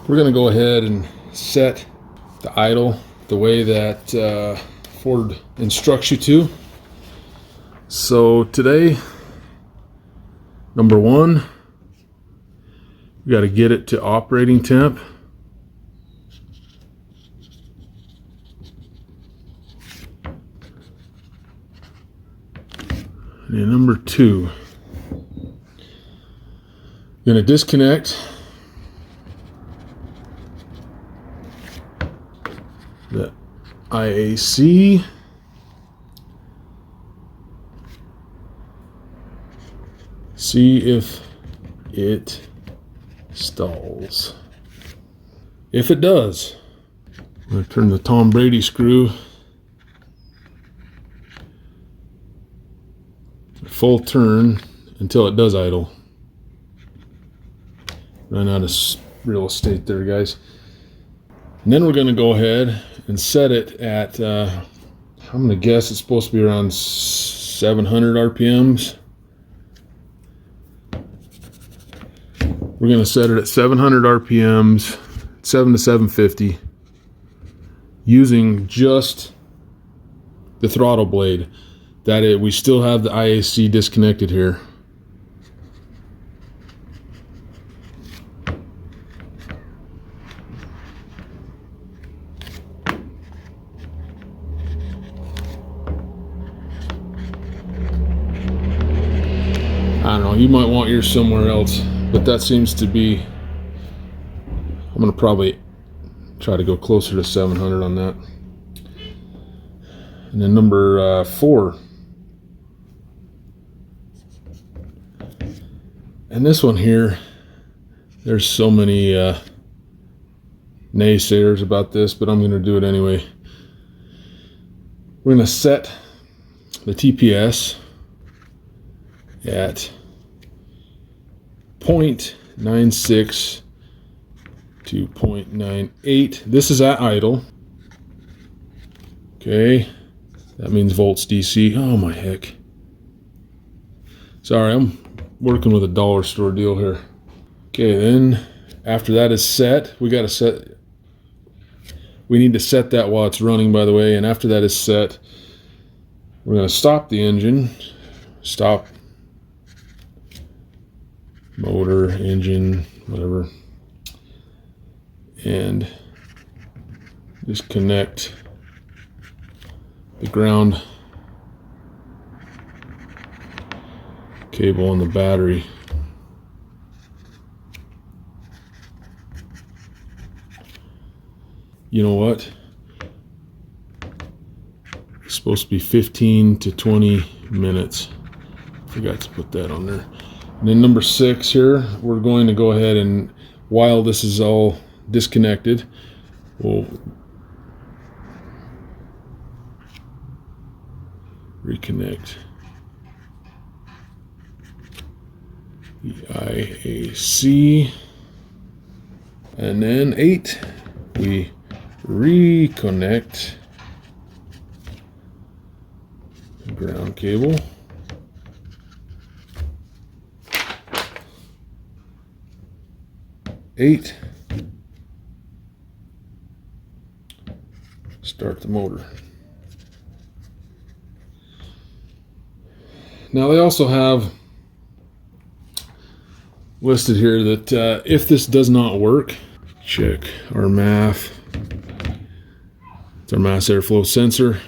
We're going to go ahead and set the idle the way that Ford instructs you to. So today, number one, we got to get it to operating temp. And number two, going to disconnect the IAC. See if it stalls. If it does, I'm going to turn the Tom Brady screw full turn until it does idle. Run out of real estate there, guys. And then we're going to go ahead and set it at, I'm going to guess it's supposed to be around 700 RPMs. We're going to set it at 700 RPMs, 7 to 750, using just the throttle blade. We still have the IAC disconnected here. I don't know, you might want yours somewhere else, but that seems to be, I'm going to probably try to go closer to 700 on that. And then number 4. And this one here, there's so many naysayers about this, but I'm going to do it anyway. We're going to set the TPS at 0.96 to 0.98. This is at idle. Okay, that means volts DC. Oh my heck. Sorry, I'm working with a dollar store deal here. Okay, then after that is set, we need to set that while it's running, by the way. And after that is set, we're going to stop the engine, stop motor, engine, whatever, and disconnect the ground cable on the battery. You know what? It's supposed to be 15 to 20 minutes. Forgot to put that on there. And then number 6 here, we're going to go ahead and, while this is all disconnected, we'll reconnect the IAC, and then 8, we reconnect the ground cable. 8, start the motor. Now they also have listed here that if this does not work, check our MAF. It's our mass airflow sensor,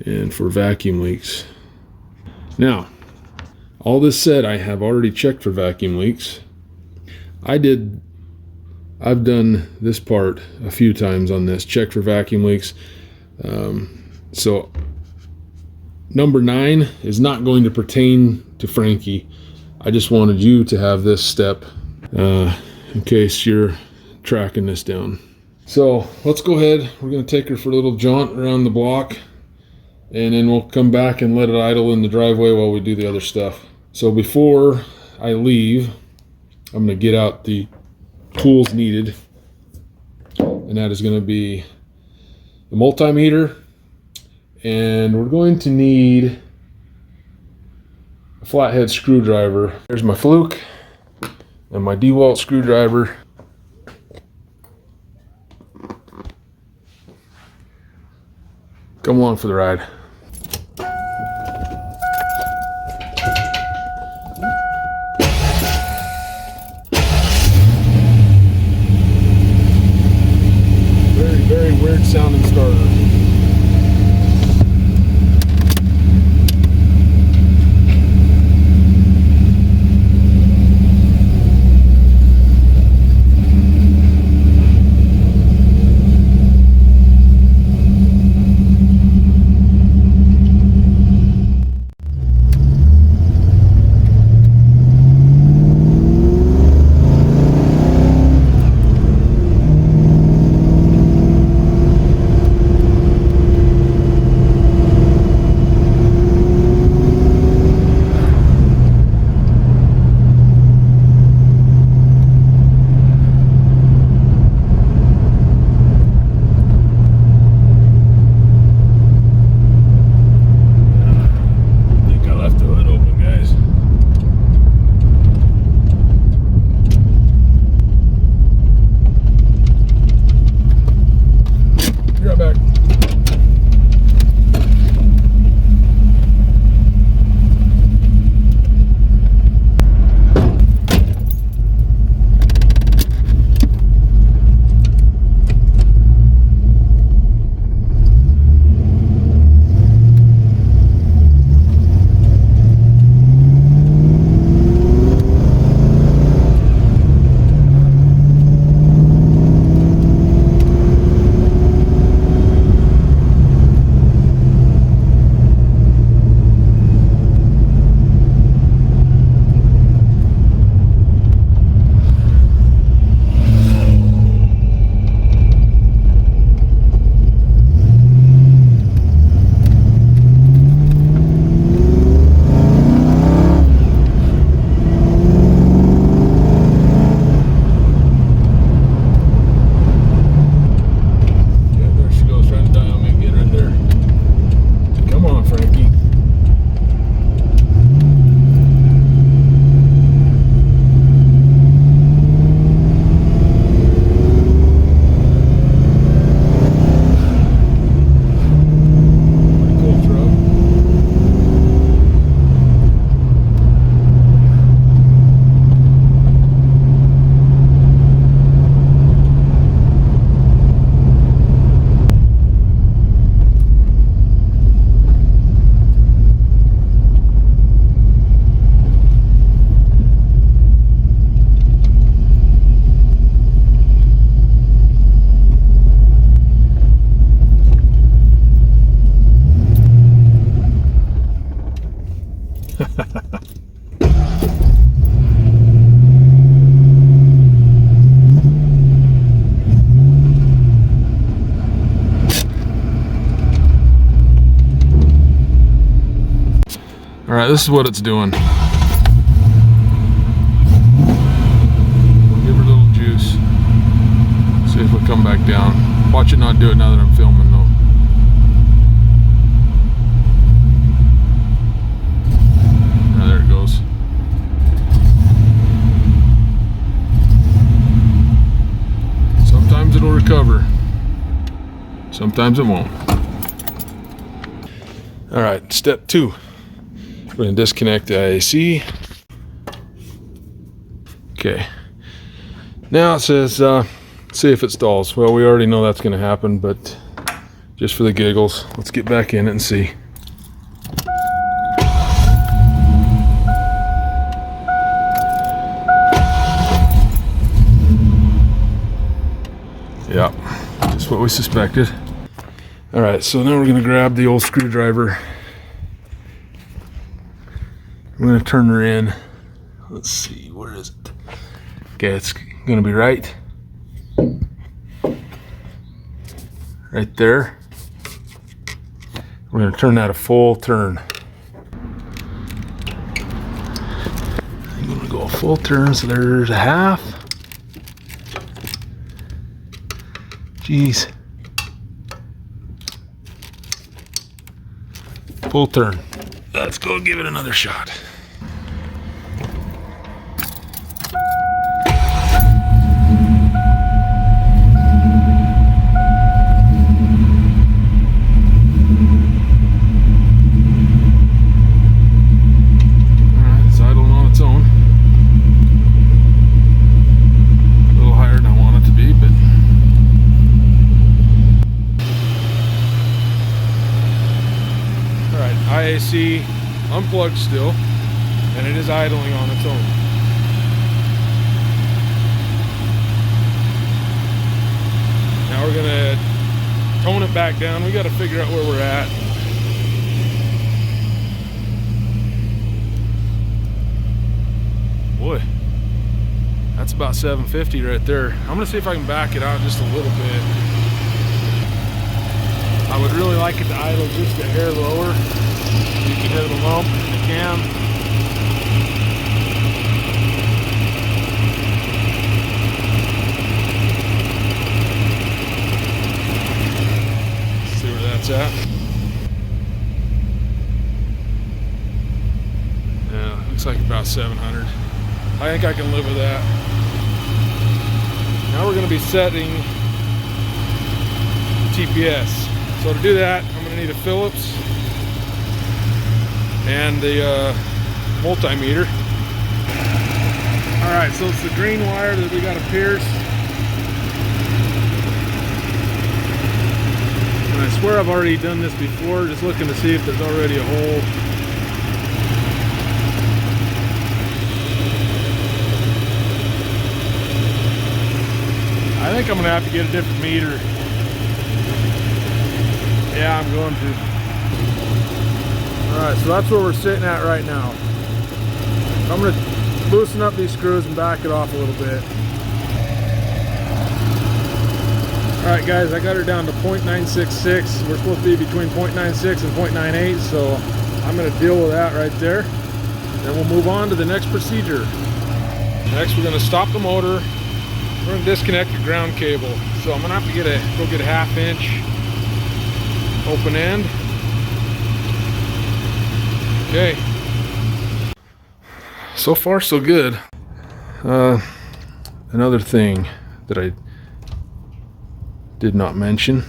and for vacuum leaks. Now, all this said, I have already checked for vacuum leaks. I've done this part a few times on this, check for vacuum leaks. So number 9 is not going to pertain to Frankie. I just wanted you to have this step in case you're tracking this down. So let's go ahead. We're going to take her for a little jaunt around the block, and then we'll come back and let it idle in the driveway while we do the other stuff. So before I leave, I'm going to get out the tools needed, and that is going to be the multimeter, and we're going to need a flathead screwdriver. There's my fluke, and my DeWalt screwdriver. Come along for the ride. Very, very weird sounding starter. All right, this is what it's doing. We'll give her a little juice. See if it'll come back down. Watch it not do it now that I'm filming though. Now there it goes. Sometimes it'll recover. Sometimes it won't. All right, step 2. We're going to disconnect the IAC. Okay. Now it says, see if it stalls. Well, we already know that's going to happen, but just for the giggles, let's get back in it and see. Yeah, just what we suspected. All right, so now we're going to grab the old screwdriver. I'm going to turn her in. Let's see, where is it? Okay, it's going to be right there. We're going to turn that a full turn. I'm going to go a full turn, so there's a half. Jeez. Full turn. Let's go give it another shot. AC unplugged still, and it is idling on its own. Now we're gonna tone it back down. We got to figure out where we're at. Boy, that's about 750 right there. I'm gonna see if I can back it out just a little bit. I would really like it to idle just a hair lower. You can hit the lump in the cam. Let's see where that's at. Yeah, looks like about 700. I think I can live with that. Now we're going to be setting TPS. So to do that, I'm going to need a Phillips and the multimeter. Alright, so it's the green wire that we got to pierce. And I swear I've already done this before, just looking to see if there's already a hole. I think I'm gonna have to get a different meter. Yeah, I'm going to. Alright, so that's where we're sitting at right now. I'm gonna loosen up these screws and back it off a little bit. Alright guys, I got her down to 0.966. We're supposed to be between 0.96 and 0.98, so I'm gonna deal with that right there. Then we'll move on to the next procedure. Next, we're gonna stop the motor. We're going to disconnect the ground cable. So I'm going to have to go get a 1/2 inch open end. Okay. So far so good. Another thing that I did not mention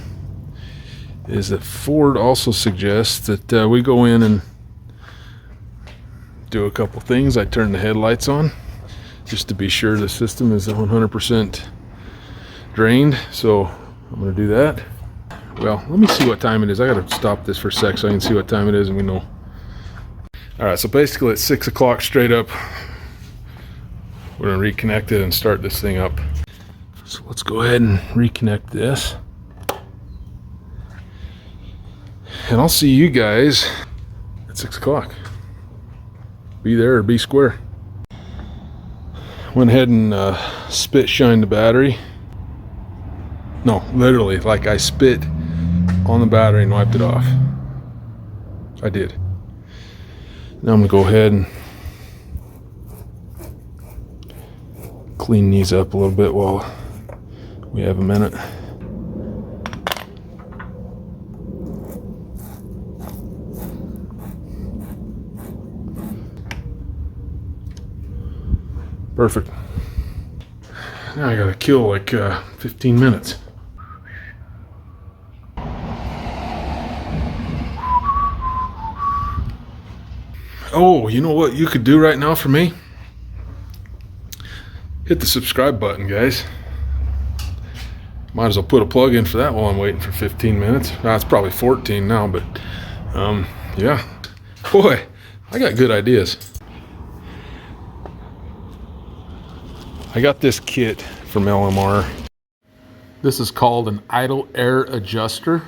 is that Ford also suggests that we go in and do a couple things. I turn the headlights on, just to be sure the system is 100% drained. So I'm gonna do that. Well, let me see what time it is. I gotta stop this for a sec so I can see what time it is and we know. All right, so basically it's 6 o'clock straight up. We're gonna reconnect it and start this thing up. So let's go ahead and reconnect this. And I'll see you guys at 6 o'clock. Be there or be square. Went ahead and spit shined the battery. No, literally, like I spit on the battery and wiped it off. I did. Now I'm gonna go ahead and clean these up a little bit while we have a minute. Perfect. Now I gotta kill like 15 minutes. Oh, you know what you could do right now for me? Hit the subscribe button, guys. Might as well put a plug in for that while I'm waiting for 15 minutes. It's probably 14 now, but yeah. Boy, I got good ideas. I got this kit from LMR. This is called an idle air adjuster.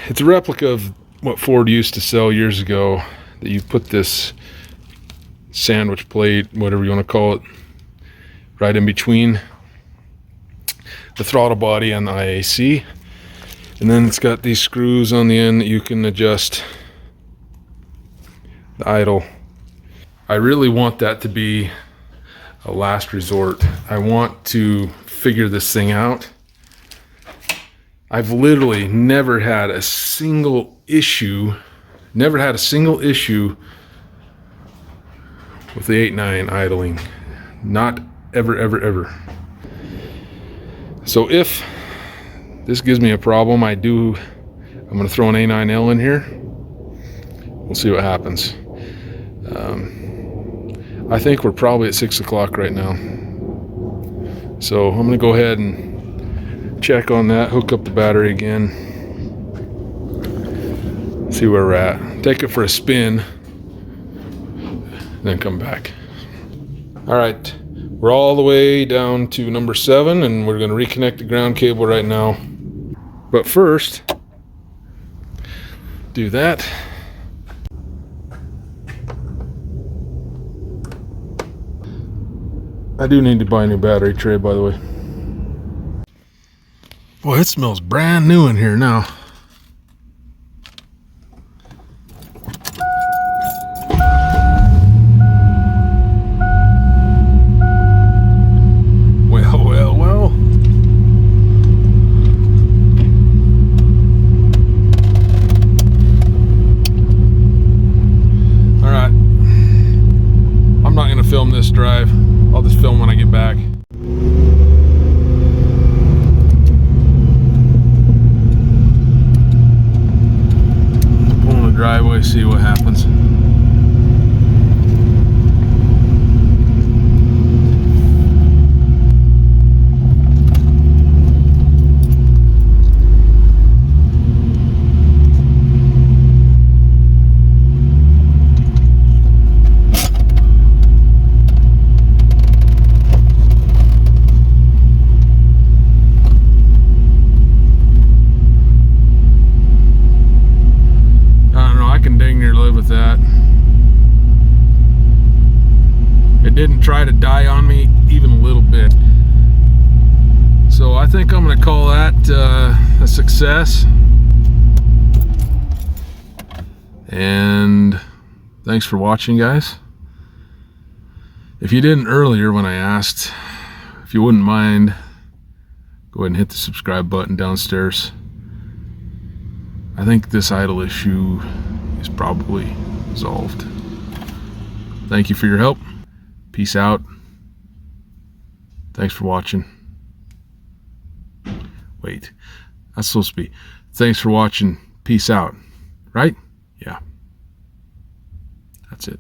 It's a replica of what Ford used to sell years ago, that you put this sandwich plate, whatever you want to call it, right in between the throttle body and the IAC. And then it's got these screws on the end that you can adjust the idle. I really want that to be a last resort. I want to figure this thing out. I've literally never had a single issue with the 8.9 idling. Not ever. So if this gives me a problem, I'm gonna throw an A9L in here. We'll see what happens. I think we're probably at 6 o'clock right now. So I'm gonna go ahead and check on that, hook up the battery again, see where we're at. Take it for a spin, then come back. All right, we're all the way down to number 7, and we're going to reconnect the ground cable right now. But first, do that. I do need to buy a new battery tray, by the way. Boy, it smells brand new in here now. Well. All right. I'm not going to film this drive. I'll just film when I get back. Pull in the driveway, see what happens. That it didn't try to die on me even a little bit, so I think I'm gonna call that a success. And thanks for watching, guys. If you didn't earlier when I asked, if you wouldn't mind, go ahead and hit the subscribe button downstairs. I think this idle issue is probably resolved. Thank you for your help. Peace out. Thanks for watching. Wait, that's supposed to be thanks for watching. Peace out, right? Yeah, that's it.